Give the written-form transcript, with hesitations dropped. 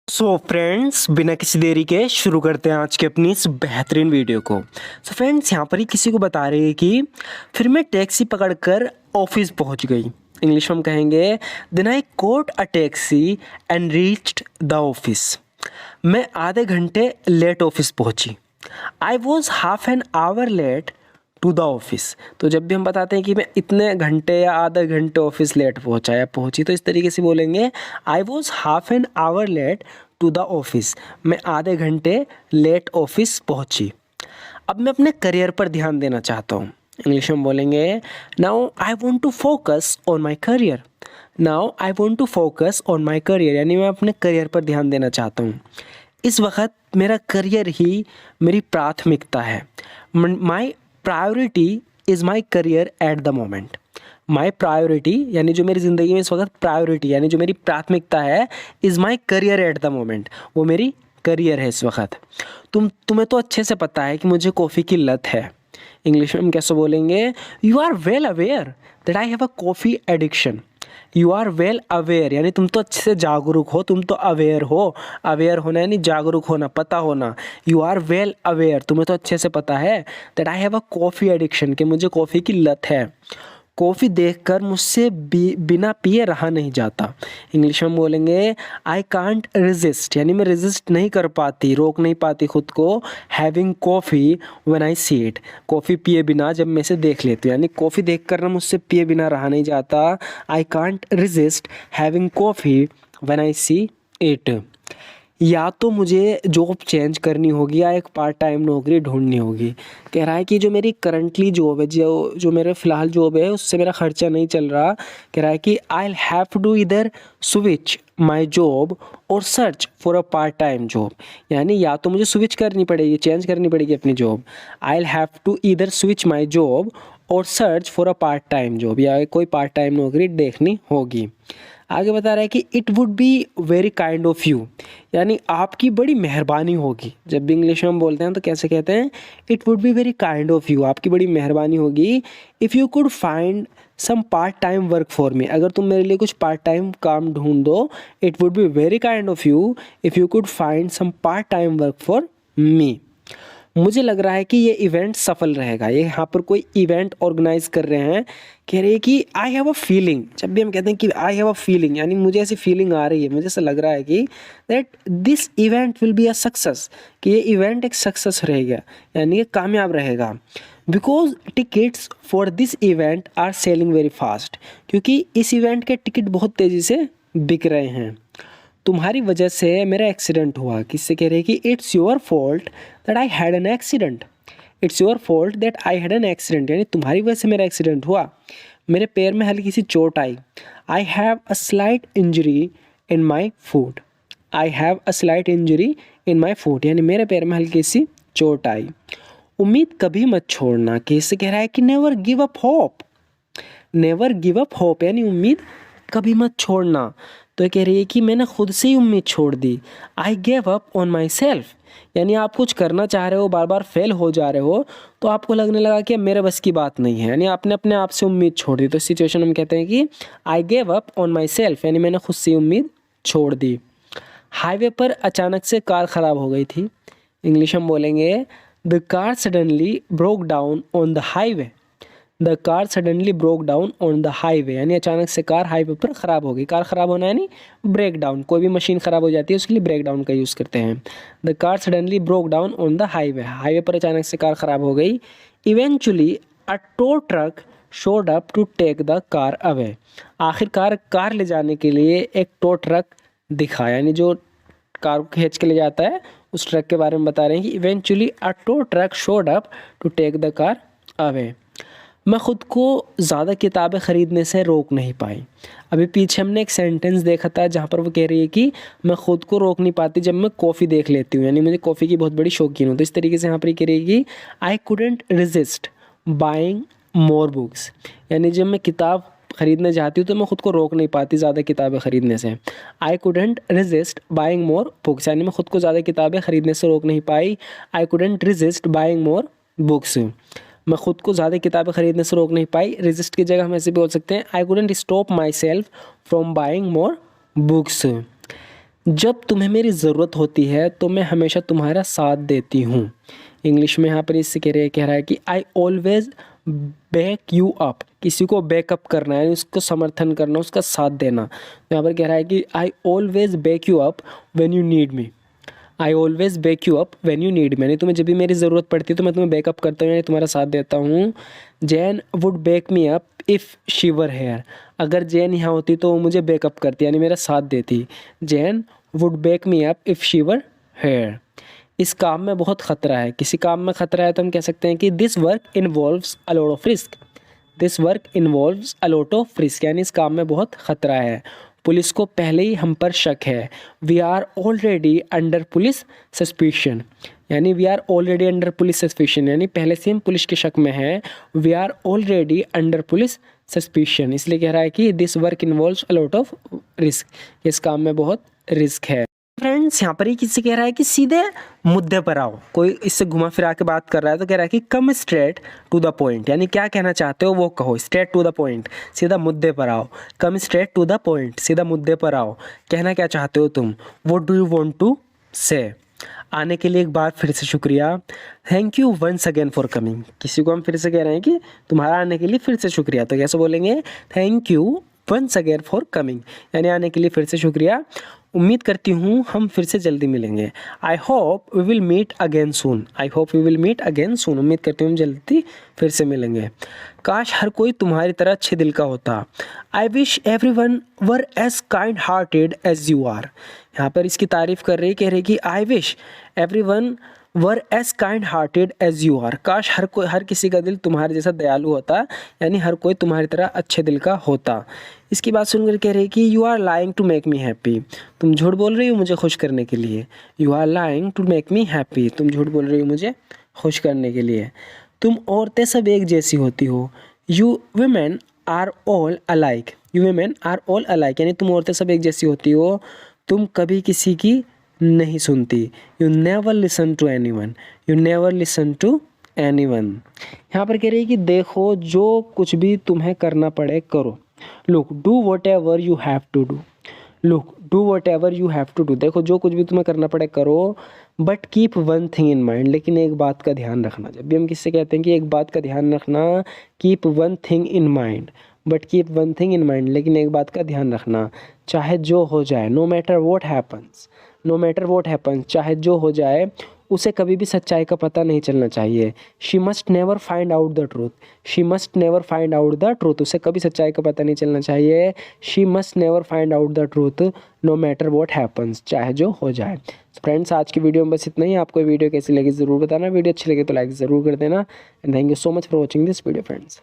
Friends, बिना किसी देरी के शुरू करते हैं आज की अपनी इस बेहतरीन वीडियो को। फ्रेंड्स, यहाँ पर ही किसी को बता रही है कि फिर मैं टैक्सी पकड़कर ऑफिस पहुँच गई। इंग्लिश में हम कहेंगे then I caught a taxi and reached the office. मैं आधे घंटे लेट ऑफिस पहुँची। I was half an hour late to the office. तो जब भी हम बताते हैं कि मैं इतने घंटे या आधा घंटे ऑफिस लेट पहुंचा या पहुंची, तो इस तरीके से बोलेंगे I was half an hour late to the office. मैं आधे घंटे लेट ऑफिस पहुंची। अब मैं अपने करियर पर ध्यान देना चाहता हूँ। इंग्लिश में बोलेंगे now I want to focus on my career. Now I want to focus on my career, यानी मैं अपने करियर पर ध्यान देना चाहता हूँ। इस वक्त मेरा करियर ही मेरी प्राथमिकता है। My priority is my career at the moment. My priority यानी जो मेरी ज़िंदगी में इस वक्त प्रायोरिटी यानी जो मेरी प्राथमिकता है, is my career at the moment. वो मेरी करियर है इस वक्त। तुम्हें तो अच्छे से पता है कि मुझे कॉफ़ी की लत है। इंग्लिश में हम कैसे बोलेंगे you are well aware that I have a coffee addiction. You are well aware यानी तुम तो अच्छे से जागरूक हो, तुम तो अवेयर हो। अवेयर होना यानी जागरूक होना, पता होना। यू आर वेल अवेयर, तुम्हें तो अच्छे से पता है that I have a coffee addiction, कि मुझे कॉफ़ी की लत है। कॉफ़ी देखकर मुझसे बिना पिए रहा नहीं जाता। इंग्लिश में बोलेंगे आई कांट रेजिस्ट, यानी मैं रेजिस्ट नहीं कर पाती, रोक नहीं पाती खुद को। Having coffee when I see it, coffee पिए बिना जब मैं इसे देख लेती हूँ, यानी कॉफ़ी देख कर ना मुझसे पिए बिना रहा नहीं जाता। I can't resist having coffee when I see it. या तो मुझे जॉब चेंज करनी होगी या एक पार्ट टाइम नौकरी ढूंढनी होगी। कह रहा है कि जो मेरी करंटली जॉब है, जो मेरे फ़िलहाल जॉब है, उससे मेरा ख़र्चा नहीं चल रहा। कह रहा है कि आई हैव टू इधर स्विच माई जॉब और search for a part time job, यानी या तो मुझे स्विच करनी पड़ेगी, चेंज करनी पड़ेगी अपनी जॉब। आई हैव टू इधर स्विच माई जॉब और search for a part time job, या कोई पार्ट टाइम नौकरी देखनी होगी। आगे बता रहा है कि it would be very kind of you, यानी आपकी बड़ी मेहरबानी होगी। जब भी इंग्लिश में हम बोलते हैं तो कैसे कहते हैं, it would be very kind of you, आपकी बड़ी मेहरबानी होगी। If you could find some part time work for me, अगर तुम मेरे लिए कुछ पार्ट टाइम काम ढूंढ दो। It would be very kind of you if you could find some part time work for me. मुझे लग रहा है कि ये इवेंट सफल रहेगा। ये यहाँ पर कोई इवेंट ऑर्गेनाइज कर रहे हैं। कह रहे हैं कि आई हैव अ फीलिंग। जब भी हम कहते हैं कि आई हैव अ फीलिंग, यानी मुझे ऐसी फीलिंग आ रही है, मुझे ऐसा लग रहा है कि that this event will be a success, कि ये इवेंट एक सक्सेस रहेगा, यानी ये कामयाब रहेगा। Because tickets for this event are selling very fast, क्योंकि इस इवेंट के टिकट बहुत तेज़ी से बिक रहे हैं। तुम्हारी वजह से मेरा एक्सीडेंट हुआ। किससे कह रहे हैं कि it's your fault that I had an accident. It's your fault that I had an accident, यानी तुम्हारी वजह से मेरा एक्सीडेंट हुआ। मेरे पैर में हल्की सी चोट आई। I have a slight injury in my foot. I have a slight injury in my foot, यानी मेरे पैर में हल्की सी चोट आई। उम्मीद कभी मत छोड़ना। किससे कह रहा है कि never give up hope. Never give up hope यानी उम्मीद कभी मत छोड़ना। तो ये कह रही है कि मैंने खुद से ही उम्मीद छोड़ दी। I gave up on my self, यानी आप कुछ करना चाह रहे हो, बार बार फेल हो जा रहे हो, तो आपको लगने लगा कि अब मेरे बस की बात नहीं है, यानी आपने अपने आप से उम्मीद छोड़ दी। तो इस सिचुएशन में हम कहते हैं कि आई gave up on my self, यानी मैंने खुद से उम्मीद छोड़ दी। हाईवे पर अचानक से कार ख़राब हो गई थी। इंग्लिश में बोलेंगे the car suddenly broke down on the highway. The car suddenly broke down on the highway, यानी अचानक से कार हाईवे पर ख़राब हो गई। कार ख़राब होना यानी ब्रेक डाउन, कोई भी मशीन ख़राब हो जाती है उसके लिए ब्रेक डाउन का यूज़ करते हैं। The car suddenly broke down on the highway, highway पर अचानक से कार ख़राब हो गई। Eventually a tow truck showed up to take the car away. आखिरकार कार ले जाने के लिए एक टो ट्रक दिखा, यानी जो कार को खींच के ले जाता है उस ट्रक के बारे में बता रहे हैं कि eventually a tow truck showed up to take the car away. मैं ख़ुद को ज़्यादा किताबें ख़रीदने से रोक नहीं पाई। अभी पीछे हमने एक सेंटेंस देखा था जहाँ पर वो कह रही है कि मैं ख़ुद को रोक नहीं पाती जब मैं कॉफ़ी देख लेती हूँ, यानी मुझे कॉफ़ी की बहुत बड़ी शौकीन हूँ। तो इस तरीके से यहाँ पर कह रही है कि आई couldn't resist buying more books, यानी जब मैं किताब ख़रीदने जाती हूँ तो मैं ख़ुद को रोक नहीं पाती ज़्यादा किताबें ख़रीदने से। आई couldn't resist buying more books, यानी मैं ख़ुद को ज़्यादा किताबें ख़रीदने से रोक नहीं पाई। I couldn't resist buying more books, मैं खुद को ज़्यादा किताबें ख़रीदने से रोक नहीं पाई। रेजिस्ट की जगह हम ऐसे भी बोल सकते हैं I couldn't stop my self from buying more books. जब तुम्हें मेरी ज़रूरत होती है तो मैं हमेशा तुम्हारा साथ देती हूँ। इंग्लिश में यहाँ पर इससे कह रहा है कि I always back you up. किसी को बैकअप करना है, उसको समर्थन करना, उसका साथ देना। तो यहाँ पर कह रहा है कि I always back you up when you need me. I always back you up when you need me, यानी तुम्हें जब भी मेरी ज़रूरत पड़ती है तो मैं तुम्हें बैकअप करता हूँ, यानी तुम्हारा साथ देता हूँ। Jane would back me up if she were here. अगर जैन यहाँ होती तो वो मुझे बैकअप करती, यानी मेरा साथ देती। Jane would back me up if she were here. इस काम में बहुत ख़तरा है। किसी काम में ख़तरा है तो हम कह सकते हैं कि this work involves a lot of risk. This work involves a lot of risk, यानी इस काम में बहुत ख़तरा है। पुलिस को पहले ही हम पर शक है। We are already under police suspicion, यानी we are already under police suspicion, यानी पहले से हम पुलिस के शक में हैं। We are already under police suspicion, इसलिए कह रहा है कि this work involves a lot of risk, इस काम में बहुत रिस्क है। फ्रेंड्स यहाँ पर ही किसी कह रहा है कि सीधे मुद्दे पर आओ। कोई इससे घुमा फिरा के बात कर रहा है तो कह रहा है कि come straight to the point, यानी क्या कहना चाहते हो वो कहो। स्ट्रेट टू द पॉइंट, सीधा मुद्दे पर आओ। Come straight to the point, सीधा मुद्दे पर आओ। कहना क्या चाहते हो तुम। What do you want to say. आने के लिए एक बार फिर से शुक्रिया। Thank you once again for coming. किसी को हम फिर से कह रहे हैं कि तुम्हारा आने के लिए फिर से शुक्रिया, तो कैसे बोलेंगे। Thank you once again for coming, यानी आने के लिए फिर से शुक्रिया। उम्मीद करती हूँ हम फिर से जल्दी मिलेंगे। I hope we will meet again soon. I hope we will meet again soon, उम्मीद करती हूँ हम जल्दी फिर से मिलेंगे। काश हर कोई तुम्हारी तरह अच्छे दिल का होता। I wish everyone were as kind hearted as you are. यहाँ पर इसकी तारीफ कर रही, कह रही कि I wish everyone were as kind hearted as you are. काश हर किसी का दिल तुम्हारे जैसा दयालु होता, यानी हर कोई तुम्हारी तरह अच्छे दिल का होता। इसकी बात सुनकर कह रही कि you are lying to make me happy. तुम झूठ बोल रही हो मुझे खुश करने के लिए। You are lying to make me happy, तुम झूठ बोल रही हो मुझे खुश करने के लिए। तुम औरतें सब एक जैसी होती हो। You women are all alike. You women are all alike, यानी तुम औरतें सब एक जैसी होती हो, तुम कभी किसी की नहीं सुनती। You never listen to anyone. You never listen to anyone. यहाँ पर कह रही है कि देखो जो कुछ भी तुम्हें करना पड़े करो। Look do whatever you have to do. Look do whatever you have to do, देखो जो कुछ भी तुम्हें करना पड़े करो। But keep one thing in mind, लेकिन एक बात का ध्यान रखना। जब भी हम किससे कहते हैं कि एक बात का ध्यान रखना, keep one thing in mind. But keep one thing in mind, लेकिन एक बात का ध्यान रखना, चाहे जो हो जाए, no matter what happens. No matter what happens, चाहे जो हो जाए, उसे कभी भी सच्चाई का पता नहीं चलना चाहिए। She must never find out the truth. She must never find out the truth, उसे कभी सच्चाई का पता नहीं चलना चाहिए। She must never find out the truth no matter what happens, चाहे जो हो जाए। फ्रेंड्स आज की वीडियो में बस इतना ही। आपको वीडियो कैसी लगी ज़रूर बताना। वीडियो अच्छी लगे तो लाइक ज़रूर कर देना। And thank you so much for watching this video friends.